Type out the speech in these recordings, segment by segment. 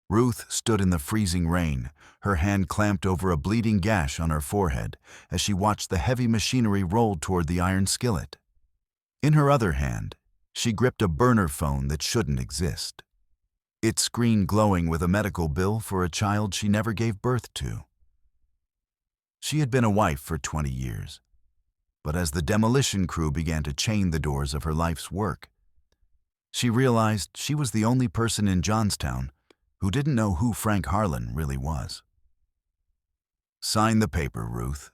Ruth stood in the freezing rain, her hand clamped over a bleeding gash on her forehead as she watched the heavy machinery roll toward the iron skillet. In her other hand, she gripped a burner phone that shouldn't exist, its screen glowing with a medical bill for a child she never gave birth to. She had been a wife for 20 years, but as the demolition crew began to chain the doors of her life's work, she realized she was the only person in Johnstown who didn't know who Frank Harlan really was. "Sign the paper, Ruth."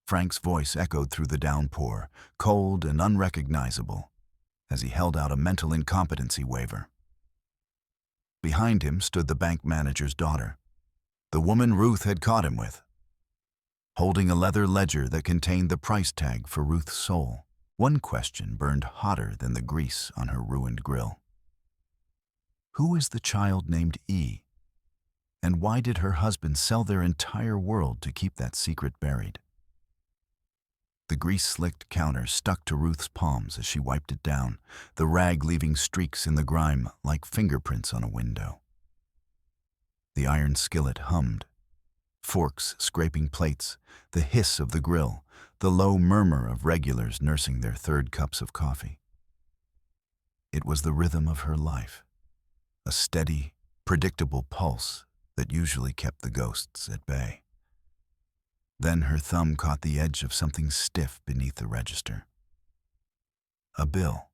Frank's voice echoed through the downpour, cold and unrecognizable, as he held out a mental incompetency waiver. Behind him stood the bank manager's daughter, the woman Ruth had caught him with, holding a leather ledger that contained the price tag for Ruth's soul. One question burned hotter than the grease on her ruined grill. Who is the child named E? And why did her husband sell their entire world to keep that secret buried? The grease-slicked counter stuck to Ruth's palms as she wiped it down, the rag leaving streaks in the grime like fingerprints on a window. The iron skillet hummed, forks scraping plates, the hiss of the grill, the low murmur of regulars nursing their third cups of coffee. It was the rhythm of her life, a steady, predictable pulse that usually kept the ghosts at bay. Then her thumb caught the edge of something stiff beneath the register. A bill.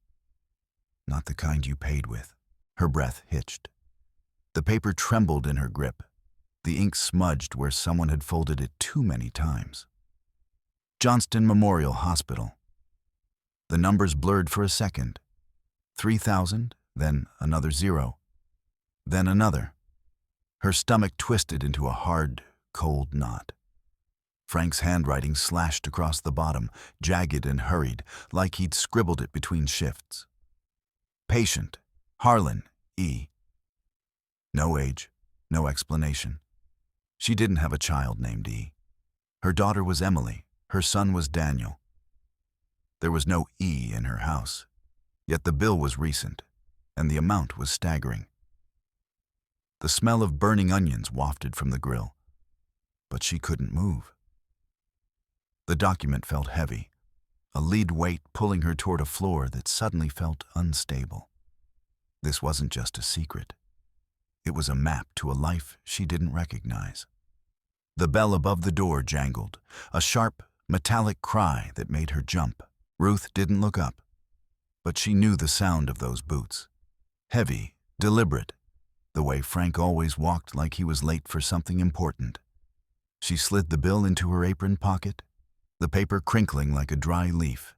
Not the kind you paid with. Her breath hitched. The paper trembled in her grip. The ink smudged where someone had folded it too many times. Johnston Memorial Hospital. The numbers blurred for a second. 3,000, then another zero, then another. Her stomach twisted into a hard, cold knot. Frank's handwriting slashed across the bottom, jagged and hurried, like he'd scribbled it between shifts. Patient, Harlan, E. No age, no explanation. She didn't have a child named E. Her daughter was Emily, her son was Daniel. There was no E in her house, yet the bill was recent, and the amount was staggering. The smell of burning onions wafted from the grill, but she couldn't move. The document felt heavy, a lead weight pulling her toward a floor that suddenly felt unstable. This wasn't just a secret. It was a map to a life she didn't recognize. The bell above the door jangled, a sharp, metallic cry that made her jump. Ruth didn't look up, but she knew the sound of those boots. Heavy, deliberate, the way Frank always walked like he was late for something important. She slid the bill into her apron pocket, the paper crinkling like a dry leaf,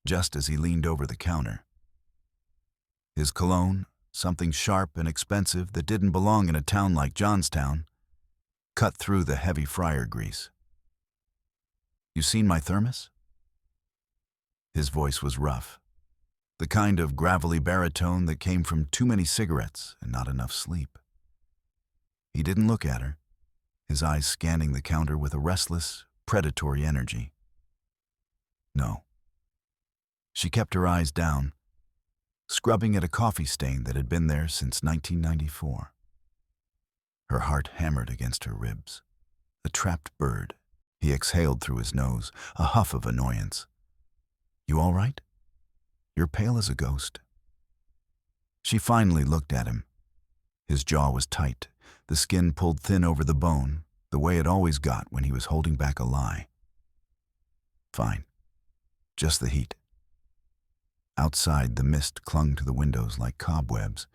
just as he leaned over the counter. His cologne, something sharp and expensive that didn't belong in a town like Johnstown, cut through the heavy fryer grease. "You seen my thermos?" His voice was rough, the kind of gravelly baritone that came from too many cigarettes and not enough sleep. He didn't look at her, his eyes scanning the counter with a restless, predatory energy. No. She kept her eyes down, scrubbing at a coffee stain that had been there since 1994. Her heart hammered against her ribs. A trapped bird. He exhaled through his nose, a huff of annoyance. "You all right? You're pale as a ghost." She finally looked at him. His jaw was tight, the skin pulled thin over the bone, the way it always got when he was holding back a lie. "Fine. Just the heat." Outside, the mist clung to the windows like cobwebs,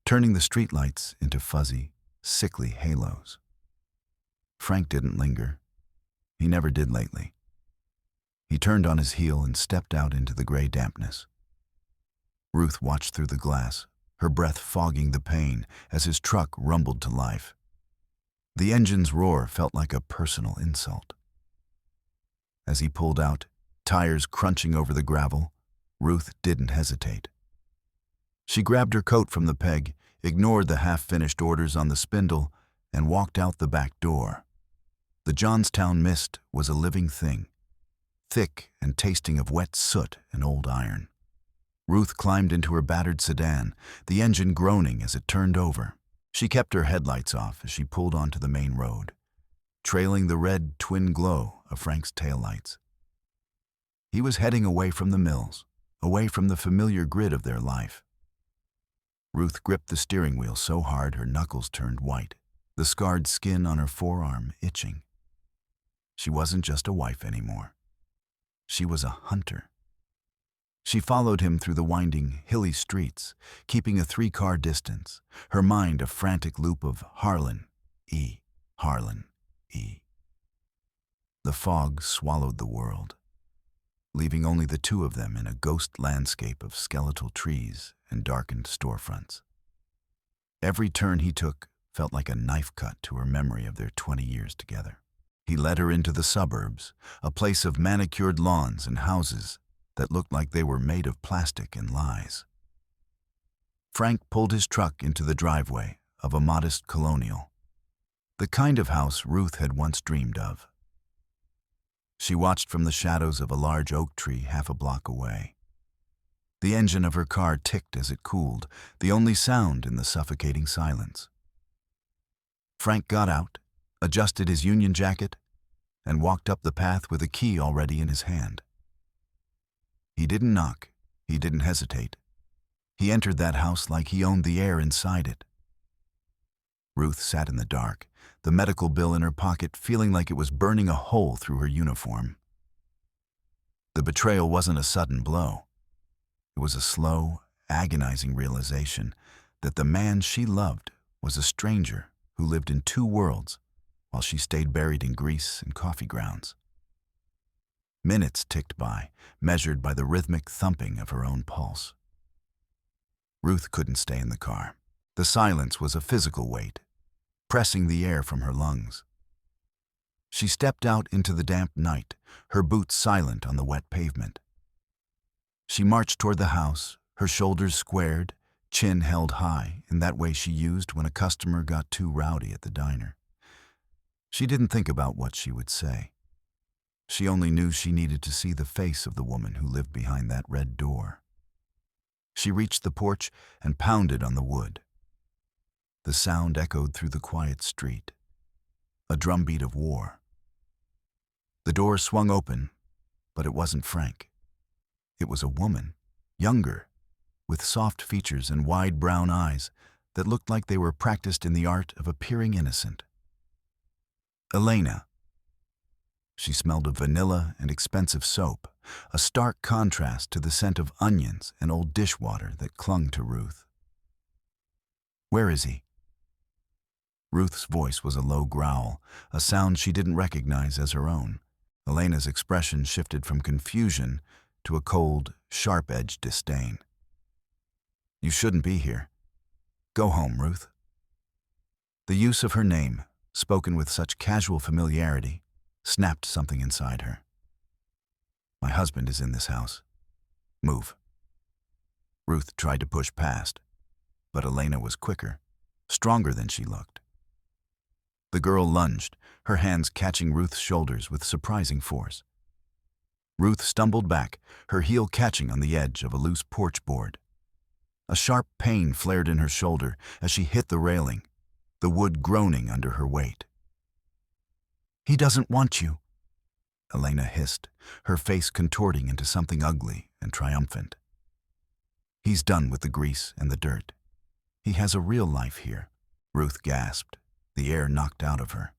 turning the streetlights into fuzzy, sickly halos. Frank didn't linger. He never did lately. He turned on his heel and stepped out into the gray dampness. Ruth watched through the glass, her breath fogging the pain as his truck rumbled to life. The engine's roar felt like a personal insult. As he pulled out, tires crunching over the gravel, Ruth didn't hesitate. She grabbed her coat from the peg, ignored the half-finished orders on the spindle, and walked out the back door. The Johnstown mist was a living thing, thick and tasting of wet soot and old iron. Ruth climbed into her battered sedan, the engine groaning as it turned over. She kept her headlights off as she pulled onto the main road, trailing the red twin glow of Frank's taillights. He was heading away from the mills, away from the familiar grid of their life. Ruth gripped the steering wheel so hard her knuckles turned white, the scarred skin on her forearm itching. She wasn't just a wife anymore. She was a hunter. She followed him through the winding, hilly streets, keeping a 3-car distance, her mind a frantic loop of Harlan, E., Harlan, E. The fog swallowed the world, leaving only the two of them in a ghost landscape of skeletal trees and darkened storefronts. Every turn he took felt like a knife cut to her memory of their 20 years together. He led her into the suburbs, a place of manicured lawns and houses that looked like they were made of plastic and lies. Frank pulled his truck into the driveway of a modest colonial, the kind of house Ruth had once dreamed of. She watched from the shadows of a large oak tree half a block away. The engine of her car ticked as it cooled, the only sound in the suffocating silence. Frank got out, adjusted his union jacket, and walked up the path with a key already in his hand. He didn't knock, he didn't hesitate. He entered that house like he owned the air inside it. Ruth sat in the dark, the medical bill in her pocket, feeling like it was burning a hole through her uniform. The betrayal wasn't a sudden blow. It was a slow, agonizing realization that the man she loved was a stranger who lived in 2 worlds while she stayed buried in grease and coffee grounds. Minutes ticked by, measured by the rhythmic thumping of her own pulse. Ruth couldn't stay in the car. The silence was a physical weight, pressing the air from her lungs. She stepped out into the damp night, her boots silent on the wet pavement. She marched toward the house, her shoulders squared, chin held high, in that way she used when a customer got too rowdy at the diner. She didn't think about what she would say. She only knew she needed to see the face of the woman who lived behind that red door. She reached the porch and pounded on the wood. The sound echoed through the quiet street, a drumbeat of war. The door swung open, but it wasn't Frank. It was a woman, younger, with soft features and wide brown eyes that looked like they were practiced in the art of appearing innocent. Elena. She smelled of vanilla and expensive soap, a stark contrast to the scent of onions and old dishwater that clung to Ruth. "Where is he?" Ruth's voice was a low growl, a sound she didn't recognize as her own. Elena's expression shifted from confusion to a cold, sharp-edged disdain. "You shouldn't be here. Go home, Ruth." The use of her name, spoken with such casual familiarity, snapped something inside her. "My husband is in this house. Move." Ruth tried to push past, but Elena was quicker, stronger than she looked. The girl lunged, her hands catching Ruth's shoulders with surprising force. Ruth stumbled back, her heel catching on the edge of a loose porch board. A sharp pain flared in her shoulder as she hit the railing, the wood groaning under her weight. "He doesn't want you," Elena hissed, her face contorting into something ugly and triumphant. "He's done with the grease and the dirt. He has a real life here." Ruth gasped, the air knocked out of her.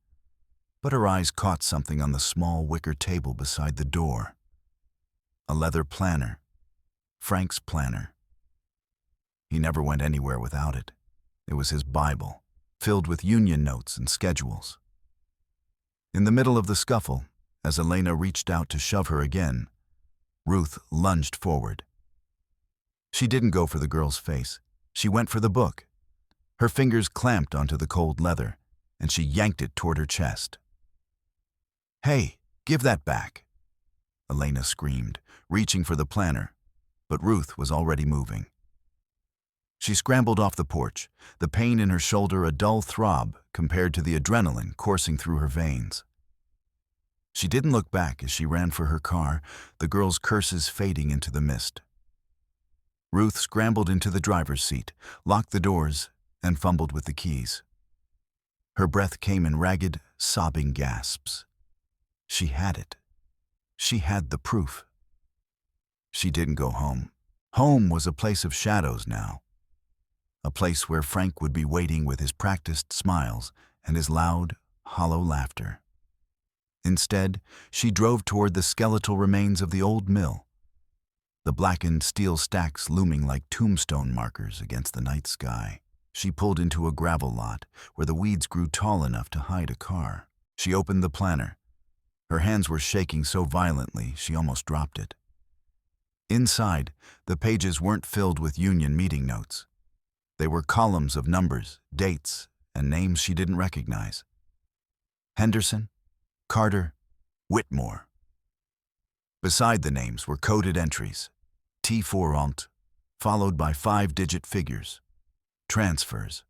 But her eyes caught something on the small wicker table beside the door. A leather planner. Frank's planner. He never went anywhere without it. It was his Bible, filled with union notes and schedules. In the middle of the scuffle, as Elena reached out to shove her again, Ruth lunged forward. She didn't go for the girl's face. She went for the book. Her fingers clamped onto the cold leather, and she yanked it toward her chest. "Hey, give that back!" Elena screamed, reaching for the planner, but Ruth was already moving. She scrambled off the porch, the pain in her shoulder a dull throb compared to the adrenaline coursing through her veins. She didn't look back as she ran for her car, the girl's curses fading into the mist. Ruth scrambled into the driver's seat, locked the doors, and fumbled with the keys. Her breath came in ragged, sobbing gasps. She had it. She had the proof. She didn't go home. Home was a place of shadows now. A place where Frank would be waiting with his practiced smiles and his loud, hollow laughter. Instead, she drove toward the skeletal remains of the old mill, the blackened steel stacks looming like tombstone markers against the night sky. She pulled into a gravel lot where the weeds grew tall enough to hide a car. She opened the planner. Her hands were shaking so violently she almost dropped it. Inside, the pages weren't filled with union meeting notes. They were columns of numbers, dates, and names she didn't recognize. Henderson, Carter, Whitmore. Beside the names were coded entries, T4 followed by 5-digit figures. Transfers,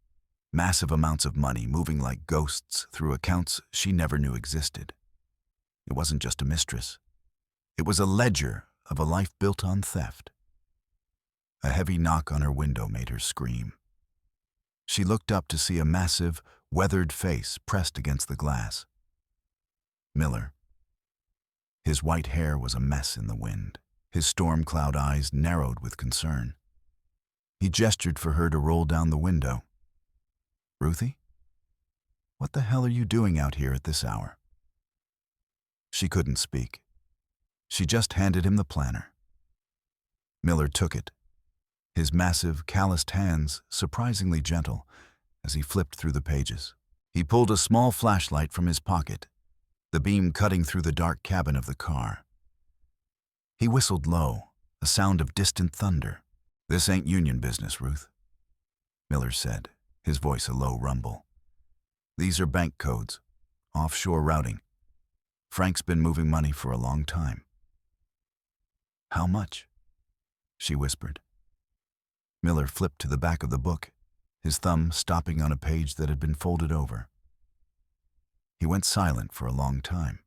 massive amounts of money moving like ghosts through accounts she never knew existed. It wasn't just a mistress. It was a ledger of a life built on theft. A heavy knock on her window made her scream. She looked up to see a massive, weathered face pressed against the glass. Miller. His white hair was a mess in the wind. His storm cloud eyes narrowed with concern. He gestured for her to roll down the window. "Ruthie? What the hell are you doing out here at this hour?" She couldn't speak. She just handed him the planner. Miller took it, his massive, calloused hands surprisingly gentle as he flipped through the pages. He pulled a small flashlight from his pocket, the beam cutting through the dark cabin of the car. He whistled low, a sound of distant thunder. "This ain't union business, Ruth," Miller said, his voice a low rumble. "These are bank codes, offshore routing. Frank's been moving money for a long time." "How much?" she whispered. Miller flipped to the back of the book, his thumb stopping on a page that had been folded over. He went silent for a long time.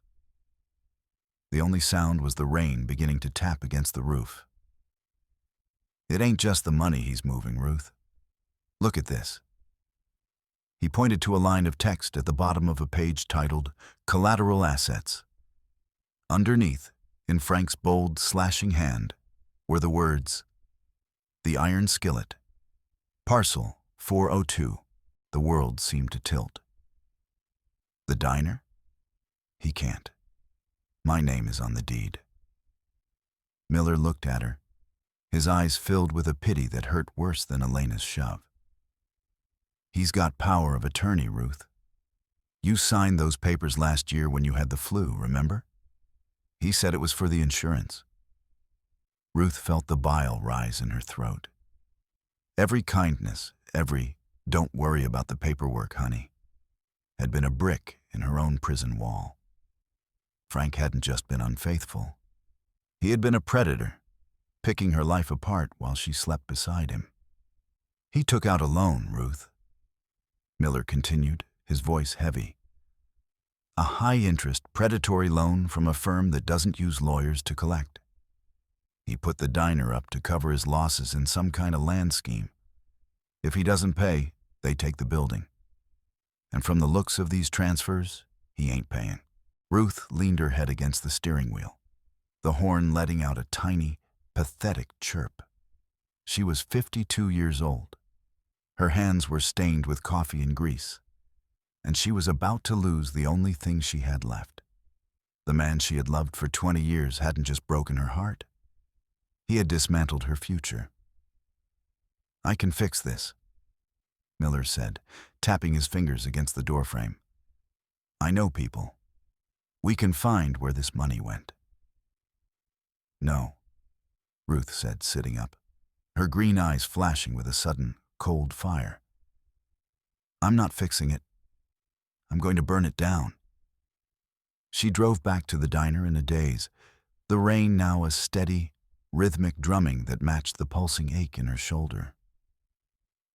The only sound was the rain beginning to tap against the roof. "It ain't just the money he's moving, Ruth. Look at this." He pointed to a line of text at the bottom of a page titled Collateral Assets. Underneath, in Frank's bold, slashing hand, were the words, "The Iron Skillet. Parcel 402. The world seemed to tilt. The diner? He can't. My name is on the deed." Miller looked at her, his eyes filled with a pity that hurt worse than Elena's shove. "He's got power of attorney, Ruth. You signed those papers last year when you had the flu, remember? He said it was for the insurance." Ruth felt the bile rise in her throat. Every kindness, every "don't worry about the paperwork, honey," had been a brick in her own prison wall. Frank hadn't just been unfaithful. He had been a predator, picking her life apart while she slept beside him. "He took out a loan, Ruth," Miller continued, his voice heavy. "A high-interest, predatory loan from a firm that doesn't use lawyers to collect. He put the diner up to cover his losses in some kind of land scheme. If he doesn't pay, they take the building. And from the looks of these transfers, he ain't paying." Ruth leaned her head against the steering wheel, the horn letting out a tiny, pathetic chirp. She was 52 years old. Her hands were stained with coffee and grease, and she was about to lose the only thing she had left. The man she had loved for 20 years hadn't just broken her heart. He had dismantled her future. "I can fix this," Miller said, tapping his fingers against the doorframe. "I know people. We can find where this money went." "No," Ruth said, sitting up, her green eyes flashing with a sudden, cold fire. "I'm not fixing it. I'm going to burn it down." She drove back to the diner in a daze, the rain now a steady, rhythmic drumming that matched the pulsing ache in her shoulder.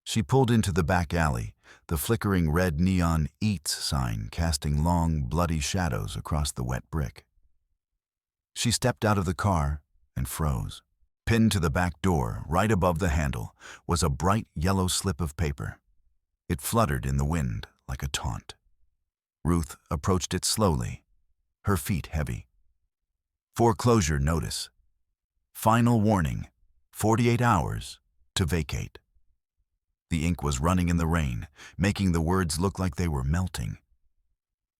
She pulled into the back alley, the flickering red neon "Eats" sign casting long, bloody shadows across the wet brick. She stepped out of the car and froze. Pinned to the back door, right above the handle, was a bright yellow slip of paper. It fluttered in the wind like a taunt. Ruth approached it slowly, her feet heavy. Foreclosure notice. Final warning, 48 hours to vacate. The ink was running in the rain, making the words look like they were melting.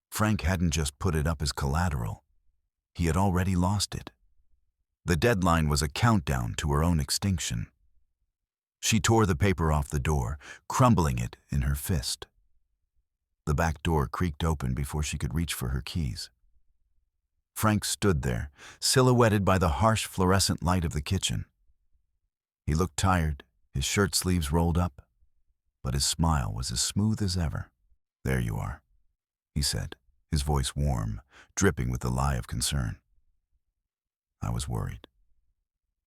Frank hadn't just put it up as collateral. He had already lost it. The deadline was a countdown to her own extinction. She tore the paper off the door, crumbling it in her fist. The back door creaked open before she could reach for her keys. Frank stood there, silhouetted by the harsh fluorescent light of the kitchen. He looked tired, his shirt sleeves rolled up, but his smile was as smooth as ever. "There you are," he said, his voice warm, dripping with the lie of concern. "I was worried.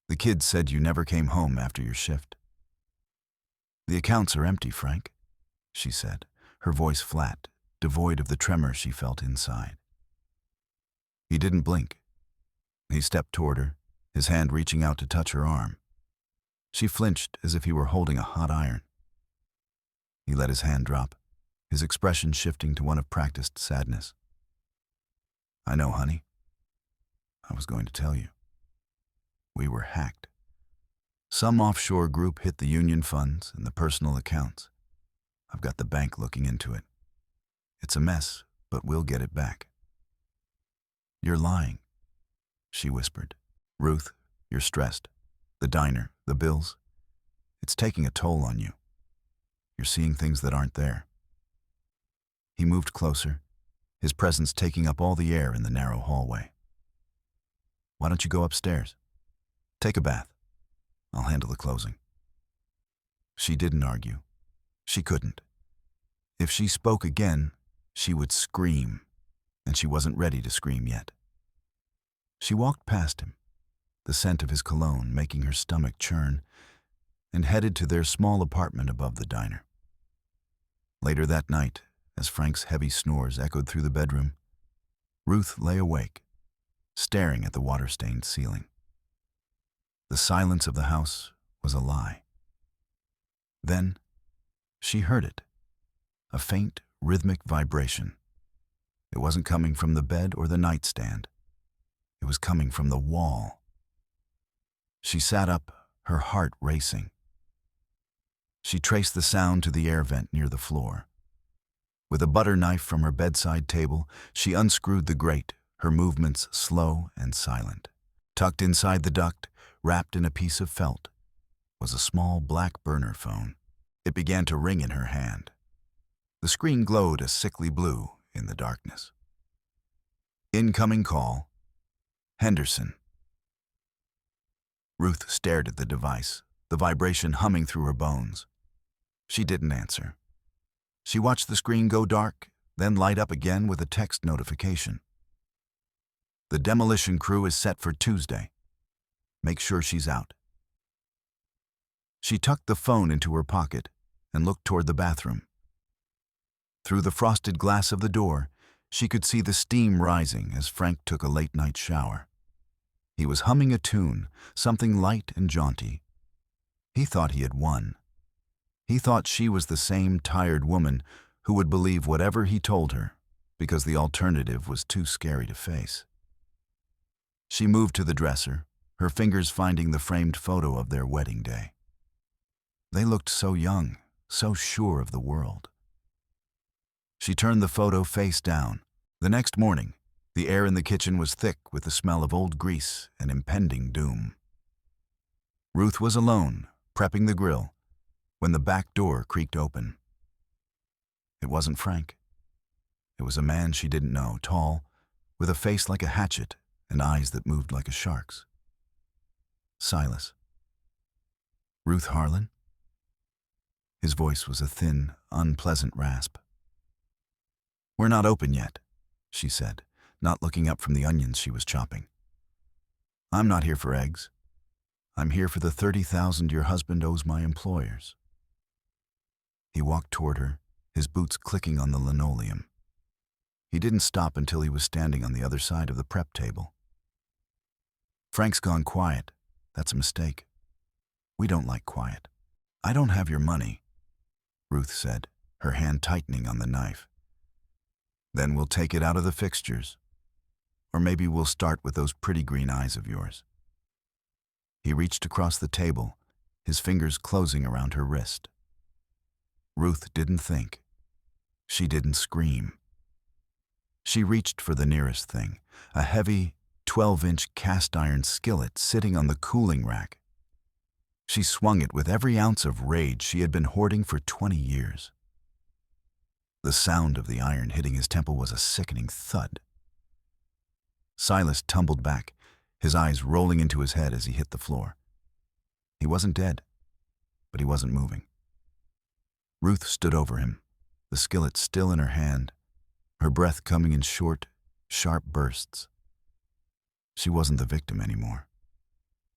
The kids said you never came home after your shift." "The accounts are empty, Frank," she said, her voice flat, devoid of the tremor she felt inside. He didn't blink. He stepped toward her, his hand reaching out to touch her arm. She flinched as if he were holding a hot iron. He let his hand drop, his expression shifting to one of practiced sadness. "I know, honey. I was going to tell you. We were hacked. Some offshore group hit the union funds and the personal accounts. I've got the bank looking into it. It's a mess, but we'll get it back." "You're lying," she whispered. "Ruth, you're stressed. The diner, the bills. It's taking a toll on you. You're seeing things that aren't there." He moved closer, his presence taking up all the air in the narrow hallway. "Why don't you go upstairs? Take a bath. I'll handle the closing." She didn't argue. She couldn't. If she spoke again, she would scream, and she wasn't ready to scream yet. She walked past him, the scent of his cologne making her stomach churn, and headed to their small apartment above the diner. Later that night, as Frank's heavy snores echoed through the bedroom, Ruth lay awake, staring at the water-stained ceiling. The silence of the house was a lie. Then, she heard it, a faint, rhythmic vibration. It wasn't coming from the bed or the nightstand. It was coming from the wall. She sat up, her heart racing. She traced the sound to the air vent near the floor. With a butter knife from her bedside table, she unscrewed the grate, her movements slow and silent. Tucked inside the duct, wrapped in a piece of felt, was a small black burner phone. It began to ring in her hand. The screen glowed a sickly blue in the darkness. "Incoming call. Henderson." Ruth stared at the device, the vibration humming through her bones. She didn't answer. She watched the screen go dark, then light up again with a text notification. "The demolition crew is set for Tuesday. Make sure she's out." She tucked the phone into her pocket and looked toward the bathroom. Through the frosted glass of the door, she could see the steam rising as Frank took a late-night shower. He was humming a tune, something light and jaunty. He thought he had won. He thought she was the same tired woman who would believe whatever he told her because the alternative was too scary to face. She moved to the dresser, her fingers finding the framed photo of their wedding day. They looked so young, so sure of the world. She turned the photo face down. The next morning, the air in the kitchen was thick with the smell of old grease and impending doom. Ruth was alone, prepping the grill, when the back door creaked open. It wasn't Frank. It was a man she didn't know, tall, with a face like a hatchet and eyes that moved like a shark's. Silas. "Ruth Harlan?" His voice was a thin, unpleasant rasp. "We're not open yet," she said, not looking up from the onions she was chopping. "I'm not here for eggs. I'm here for the $30,000 your husband owes my employers." He walked toward her, his boots clicking on the linoleum. He didn't stop until he was standing on the other side of the prep table. "Frank's gone quiet. That's a mistake. We don't like quiet." "I don't have your money," Ruth said, her hand tightening on the knife. "Then we'll take it out of the fixtures. Or maybe we'll start with those pretty green eyes of yours." He reached across the table, his fingers closing around her wrist. Ruth didn't think. She didn't scream. She reached for the nearest thing, a heavy, 12-inch cast-iron skillet sitting on the cooling rack. She swung it with every ounce of rage she had been hoarding for 20 years. The sound of the iron hitting his temple was a sickening thud. Silas tumbled back, his eyes rolling into his head as he hit the floor. He wasn't dead, but he wasn't moving. Ruth stood over him, the skillet still in her hand, her breath coming in short, sharp bursts. She wasn't the victim anymore.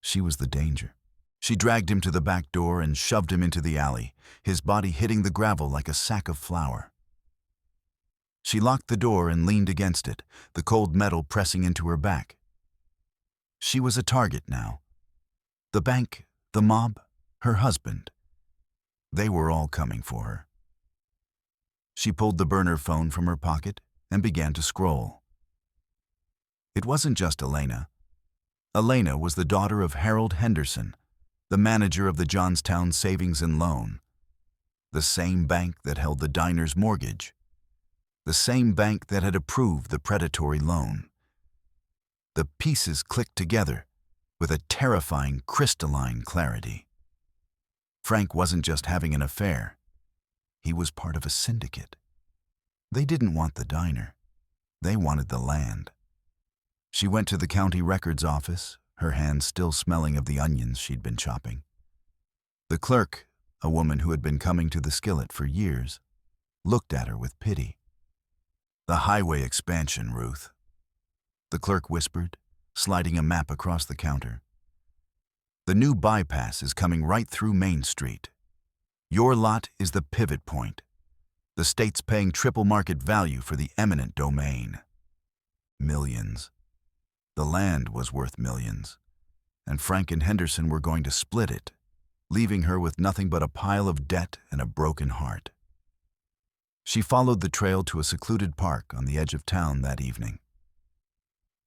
She was the danger. She dragged him to the back door and shoved him into the alley, his body hitting the gravel like a sack of flour. She locked the door and leaned against it, the cold metal pressing into her back. She was a target now. The bank, the mob, her husband. They were all coming for her. She pulled the burner phone from her pocket and began to scroll. It wasn't just Elena. Elena was the daughter of Harold Henderson, the manager of the Johnstown Savings and Loan, the same bank that held the diner's mortgage, the same bank that had approved the predatory loan. The pieces clicked together with a terrifying crystalline clarity. Frank wasn't just having an affair. He was part of a syndicate. They didn't want the diner. They wanted the land. She went to the county records office, her hands still smelling of the onions she'd been chopping. The clerk, a woman who had been coming to the skillet for years, looked at her with pity. "The highway expansion, Ruth," the clerk whispered, sliding a map across the counter. "The new bypass is coming right through Main Street. Your lot is the pivot point. The state's paying triple market value for the eminent domain. Millions. The land was worth millions, and Frank and Henderson were going to split it, leaving her with nothing but a pile of debt and a broken heart." She followed the trail to a secluded park on the edge of town that evening.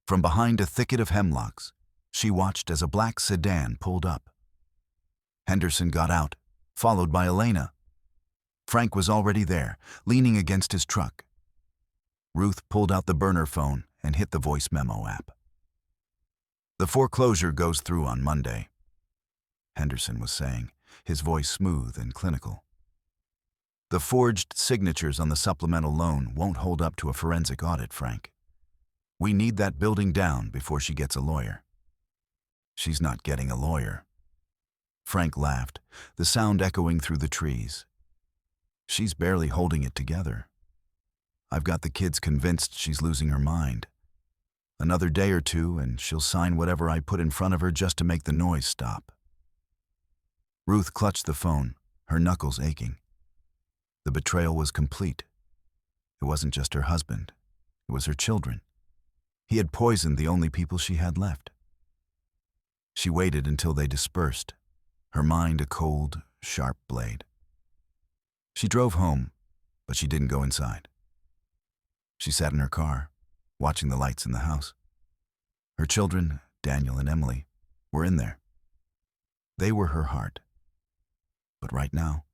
From behind a thicket of hemlocks, she watched as a black sedan pulled up. Henderson got out, followed by Elena. Frank was already there, leaning against his truck. Ruth pulled out the burner phone and hit the voice memo app. "The foreclosure goes through on Monday," Henderson was saying, his voice smooth and clinical. "The forged signatures on the supplemental loan won't hold up to a forensic audit, Frank. We need that building down before she gets a lawyer." "She's not getting a lawyer." Frank laughed, the sound echoing through the trees. "She's barely holding it together. I've got the kids convinced she's losing her mind. Another day or two and she'll sign whatever I put in front of her just to make the noise stop." Ruth clutched the phone, her knuckles aching. The betrayal was complete. It wasn't just her husband. It was her children. He had poisoned the only people she had left. She waited until they dispersed, her mind a cold, sharp blade. She drove home, but she didn't go inside. She sat in her car, watching the lights in the house. Her children, Daniel and Emily, were in there. They were her heart. But right now,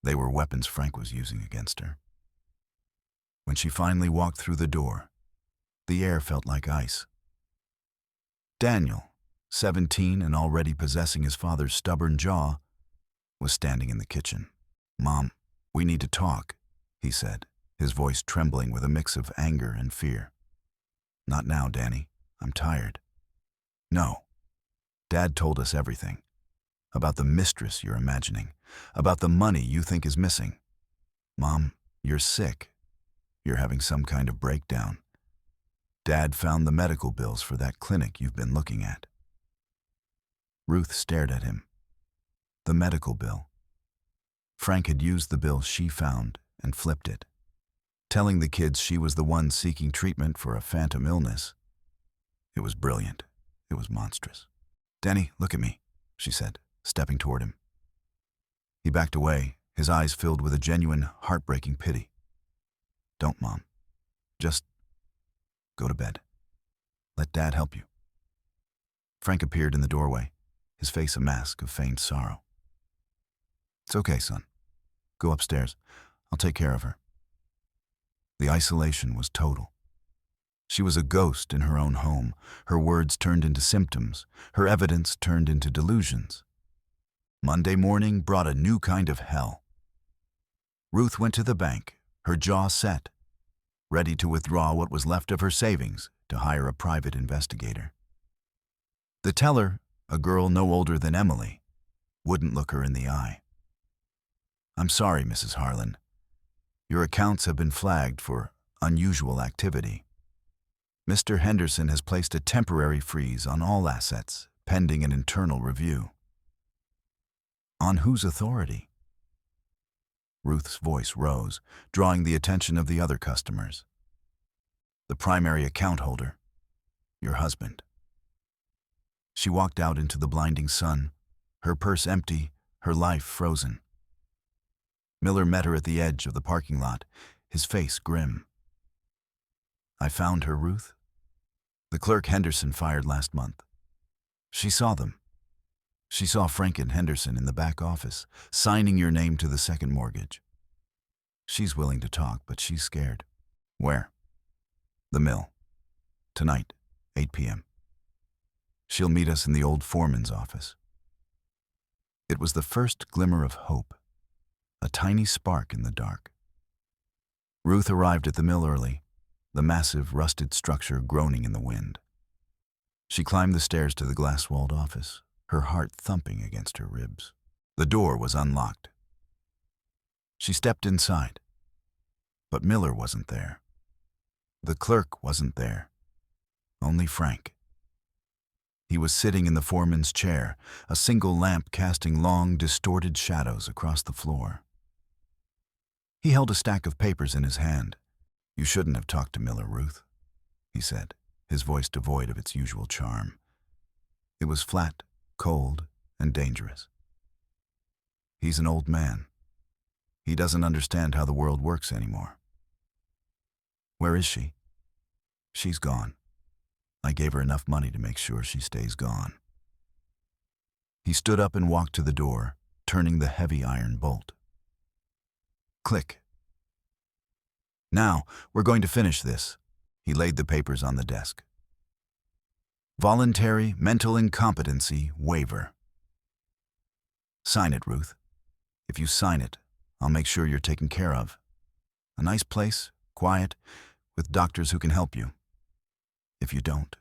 they were weapons Frank was using against her. When she finally walked through the door, the air felt like ice. Daniel, 17 and already possessing his father's stubborn jaw, was standing in the kitchen. "Mom, we need to talk," he said, his voice trembling with a mix of anger and fear. "Not now, Danny. I'm tired." "No. Dad told us everything. About the mistress you're imagining. About the money you think is missing. Mom, you're sick. You're having some kind of breakdown. Dad found the medical bills for that clinic you've been looking at." Ruth stared at him. The medical bill. Frank had used the bill she found and flipped it, telling the kids she was the one seeking treatment for a phantom illness. It was brilliant. It was monstrous. "Danny, look at me," she said, stepping toward him. He backed away, his eyes filled with a genuine, heartbreaking pity. "Don't, Mom. Just go to bed. Let Dad help you." Frank appeared in the doorway, his face a mask of feigned sorrow. "It's okay, son. Go upstairs. I'll take care of her." The isolation was total. She was a ghost in her own home, her words turned into symptoms, her evidence turned into delusions. Monday morning brought a new kind of hell. Ruth went to the bank, her jaw set, ready to withdraw what was left of her savings to hire a private investigator. The teller, a girl no older than Emily, wouldn't look her in the eye. "I'm sorry, Mrs. Harlan. Your accounts have been flagged for unusual activity. Mr. Henderson has placed a temporary freeze on all assets, pending an internal review." "On whose authority?" Ruth's voice rose, drawing the attention of the other customers. "The primary account holder, your husband." She walked out into the blinding sun, her purse empty, her life frozen. Miller met her at the edge of the parking lot, his face grim. "I found her, Ruth. The clerk Henderson fired last month. She saw them. She saw Frank and Henderson in the back office, signing your name to the second mortgage. She's willing to talk, but she's scared." "Where?" "The mill. Tonight, 8 p.m. She'll meet us in the old foreman's office." It was the first glimmer of hope, a tiny spark in the dark. Ruth arrived at the mill early, the massive, rusted structure groaning in the wind. She climbed the stairs to the glass-walled office, her heart thumping against her ribs. The door was unlocked. She stepped inside, but Miller wasn't there. The clerk wasn't there. Only Frank. He was sitting in the foreman's chair, a single lamp casting long, distorted shadows across the floor. He held a stack of papers in his hand. "You shouldn't have talked to Miller, Ruth," he said, his voice devoid of its usual charm. It was flat, cold, and dangerous. "He's an old man. He doesn't understand how the world works anymore." "Where is she?" "She's gone. I gave her enough money to make sure she stays gone." He stood up and walked to the door, turning the heavy iron bolt. Click. "Now, we're going to finish this." He laid the papers on the desk. "Voluntary mental incompetency waiver. Sign it, Ruth. If you sign it, I'll make sure you're taken care of. A nice place, quiet, with doctors who can help you. If you don't,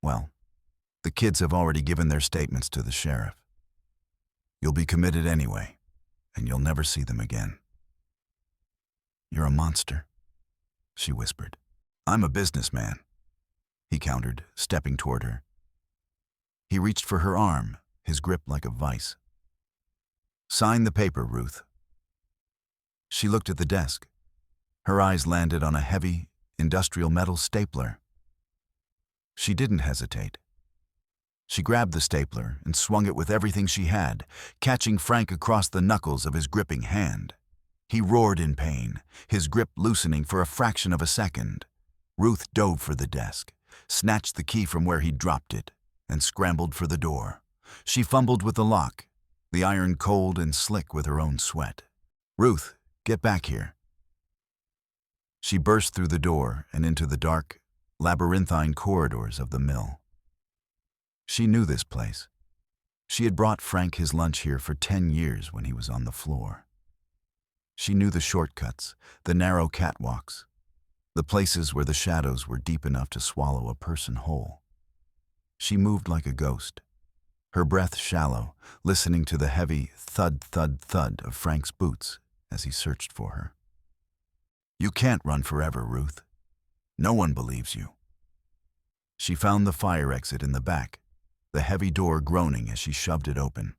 well, the kids have already given their statements to the sheriff. You'll be committed anyway, and you'll never see them again." "You're a monster," she whispered. "I'm a businessman," he countered, stepping toward her. He reached for her arm, his grip like a vice. "Sign the paper, Ruth." She looked at the desk. Her eyes landed on a heavy, industrial metal stapler. She didn't hesitate. She grabbed the stapler and swung it with everything she had, catching Frank across the knuckles of his gripping hand. He roared in pain, his grip loosening for a fraction of a second. Ruth dove for the desk, snatched the key from where he'd dropped it, and scrambled for the door. She fumbled with the lock, the iron cold and slick with her own sweat. "Ruth, get back here." She burst through the door and into the dark, labyrinthine corridors of the mill. She knew this place. She had brought Frank his lunch here for 10 years when he was on the floor. She knew the shortcuts, the narrow catwalks, the places where the shadows were deep enough to swallow a person whole. She moved like a ghost, her breath shallow, listening to the heavy thud, thud, thud of Frank's boots as he searched for her. "You can't run forever, Ruth. No one believes you." She found the fire exit in the back, the heavy door groaning as she shoved it open.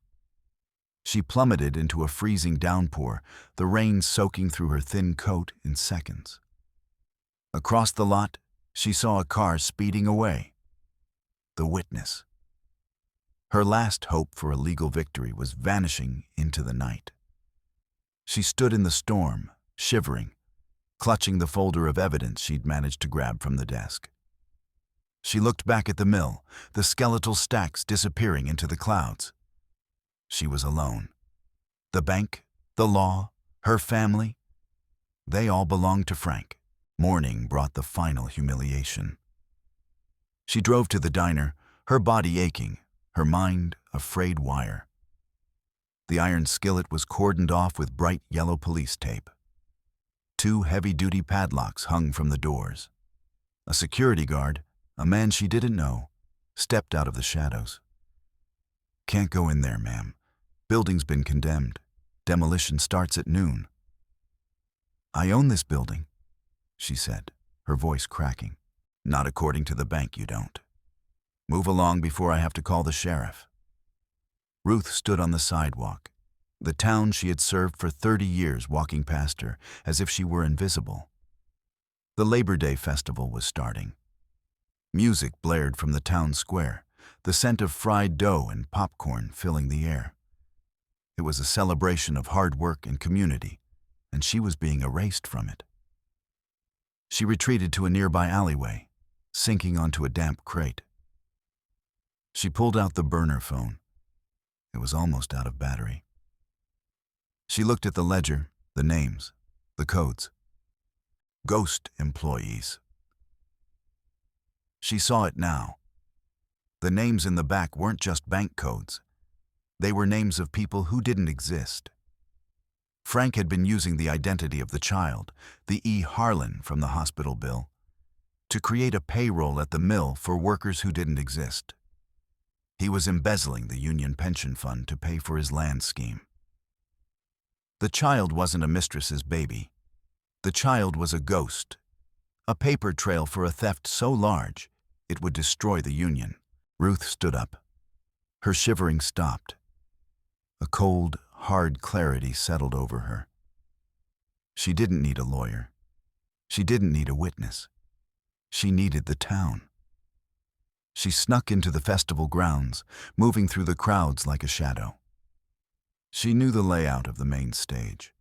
She plummeted into a freezing downpour, the rain soaking through her thin coat in seconds. Across the lot, she saw a car speeding away. The witness. Her last hope for a legal victory was vanishing into the night. She stood in the storm, shivering, clutching the folder of evidence she'd managed to grab from the desk. She looked back at the mill, the skeletal stacks disappearing into the clouds. She was alone. The bank, the law, her family, they all belonged to Frank. Morning brought the final humiliation. She drove to the diner, her body aching, her mind a frayed wire. The iron skillet was cordoned off with bright yellow police tape. 2 heavy-duty padlocks hung from the doors. A security guard, a man she didn't know, stepped out of the shadows. "Can't go in there, ma'am. Building's been condemned. Demolition starts at noon." "I own this building," she said, her voice cracking. "Not according to the bank, you don't. Move along before I have to call the sheriff." Ruth stood on the sidewalk, the town she had served for 30 years walking past her as if she were invisible. The Labor Day festival was starting. Music blared from the town square, the scent of fried dough and popcorn filling the air. It was a celebration of hard work and community, and she was being erased from it. She retreated to a nearby alleyway, sinking onto a damp crate. She pulled out the burner phone. It was almost out of battery. She looked at the ledger, the names, the codes. Ghost employees. She saw it now. The names in the back weren't just bank codes. They were names of people who didn't exist. Frank had been using the identity of the child, the E. Harlan from the hospital bill, to create a payroll at the mill for workers who didn't exist. He was embezzling the union pension fund to pay for his land scheme. The child wasn't a mistress's baby. The child was a ghost, a paper trail for a theft so large it would destroy the union. Ruth stood up. Her shivering stopped. A cold, hard clarity settled over her. She didn't need a lawyer. She didn't need a witness. She needed the town. She snuck into the festival grounds, moving through the crowds like a shadow. She knew the layout of the main stage.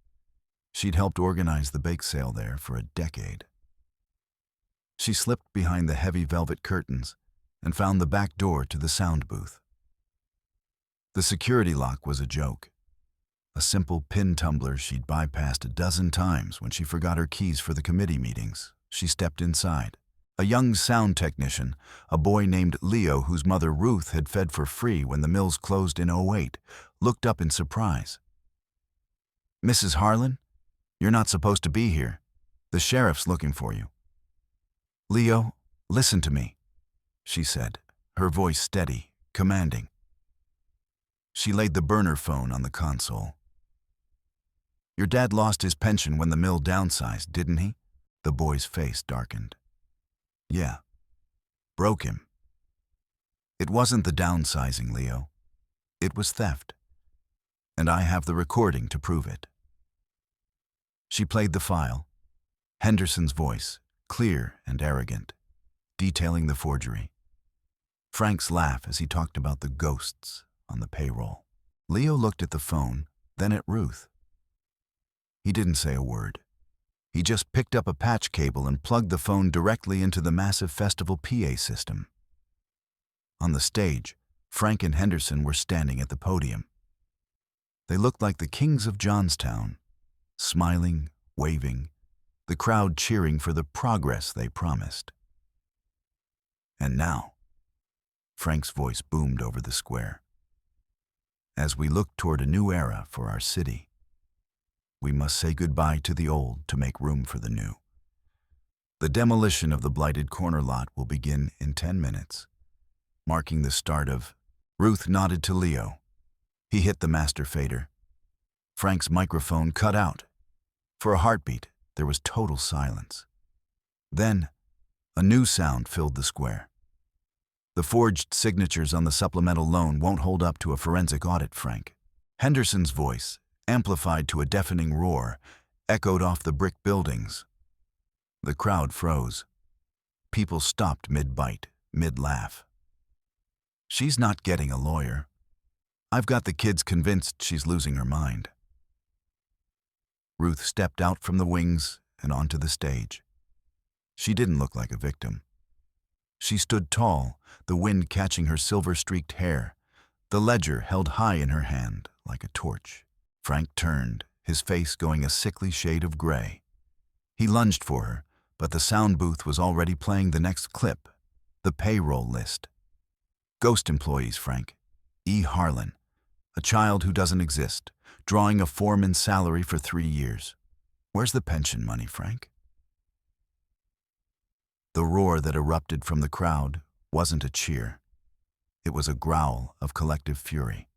She'd helped organize the bake sale there for a decade. She slipped behind the heavy velvet curtains and found the back door to the sound booth. The security lock was a joke. A simple pin tumbler she'd bypassed a dozen times when she forgot her keys for the committee meetings. She stepped inside. A young sound technician, a boy named Leo whose mother Ruth had fed for free when the mills closed in '08, looked up in surprise. "Mrs. Harlan, you're not supposed to be here. The sheriff's looking for you." "Leo, listen to me," she said, her voice steady, commanding. She laid the burner phone on the console. "Your dad lost his pension when the mill downsized, didn't he?" The boy's face darkened. "Yeah. Broke him." "It wasn't the downsizing, Leo. It was theft. And I have the recording to prove it." She played the file. Henderson's voice, clear and arrogant, detailing the forgery. Frank's laugh as he talked about the ghosts on the payroll. Leo looked at the phone, then at Ruth. He didn't say a word. He just picked up a patch cable and plugged the phone directly into the massive festival PA system. On the stage, Frank and Henderson were standing at the podium. They looked like the kings of Johnstown, smiling, waving, the crowd cheering for the progress they promised. And now, Frank's voice boomed over the square. "As we look toward a new era for our city, we must say goodbye to the old to make room for the new. The demolition of the blighted corner lot will begin in 10 minutes, marking the start of..." Ruth nodded to Leo. He hit the master fader. Frank's microphone cut out. For a heartbeat, there was total silence. Then, a new sound filled the square. "The forged signatures on the supplemental loan won't hold up to a forensic audit, Frank." Henderson's voice, amplified to a deafening roar, echoed off the brick buildings. The crowd froze. People stopped mid-bite, mid-laugh. "She's not getting a lawyer. I've got the kids convinced she's losing her mind." Ruth stepped out from the wings and onto the stage. She didn't look like a victim. She stood tall, the wind catching her silver-streaked hair, the ledger held high in her hand like a torch. Frank turned, his face going a sickly shade of gray. He lunged for her, but the sound booth was already playing the next clip, the payroll list. Ghost employees, Frank. E. Harlan, a child who doesn't exist, drawing a foreman's salary for 3 years. Where's the pension money, Frank? The roar that erupted from the crowd wasn't a cheer. It was a growl of collective fury.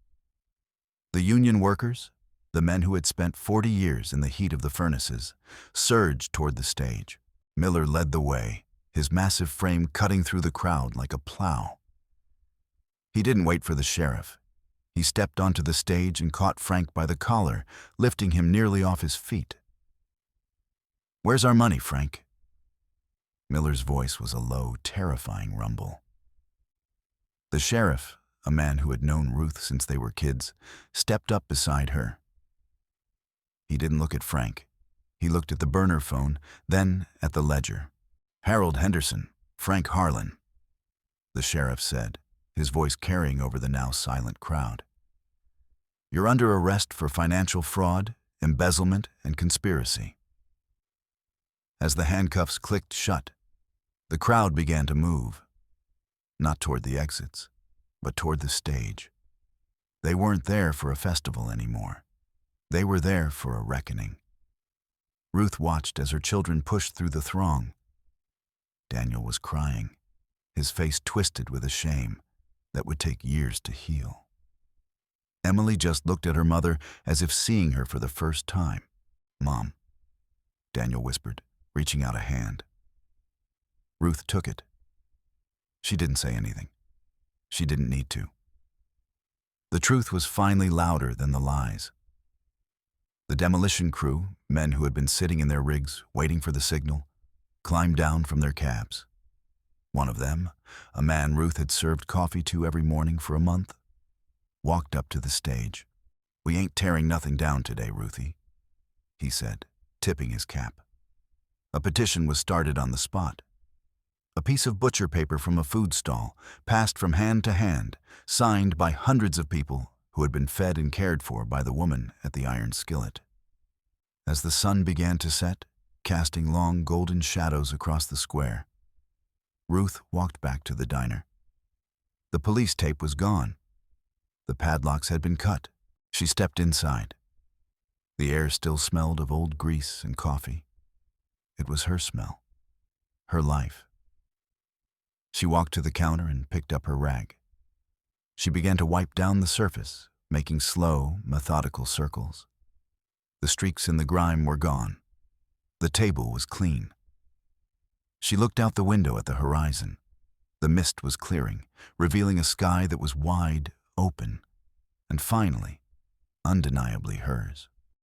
The union workers, the men who had spent 40 years in the heat of the furnaces, surged toward the stage. Miller led the way, his massive frame cutting through the crowd like a plow. He didn't wait for the sheriff. He stepped onto the stage and caught Frank by the collar, lifting him nearly off his feet. "Where's our money, Frank?" Miller's voice was a low, terrifying rumble. The sheriff, a man who had known Ruth since they were kids, stepped up beside her. He didn't look at Frank. He looked at the burner phone, then at the ledger. "Harold Henderson, Frank Harlan," the sheriff said, his voice carrying over the now silent crowd. "You're under arrest for financial fraud, embezzlement, and conspiracy." As the handcuffs clicked shut, the crowd began to move, not toward the exits, but toward the stage. They weren't there for a festival anymore. They were there for a reckoning. Ruth watched as her children pushed through the throng. Daniel was crying, his face twisted with a shame that would take years to heal. Emily just looked at her mother as if seeing her for the first time. "Mom," Daniel whispered, reaching out a hand. Ruth took it. She didn't say anything. She didn't need to. The truth was finally louder than the lies. The demolition crew, men who had been sitting in their rigs waiting for the signal, climbed down from their cabs. One of them, a man Ruth had served coffee to every morning for a month, walked up to the stage. "We ain't tearing nothing down today, Ruthie," he said, tipping his cap. A petition was started on the spot. A piece of butcher paper from a food stall, passed from hand to hand, signed by hundreds of people who had been fed and cared for by the woman at the iron skillet. As the sun began to set, casting long golden shadows across the square, Ruth walked back to the diner. The police tape was gone. The padlocks had been cut. She stepped inside. The air still smelled of old grease and coffee. It was her smell, her life. She walked to the counter and picked up her rag. She began to wipe down the surface, making slow, methodical circles. The streaks in the grime were gone. The table was clean. She looked out the window at the horizon. The mist was clearing, revealing a sky that was wide, open, and finally, undeniably hers.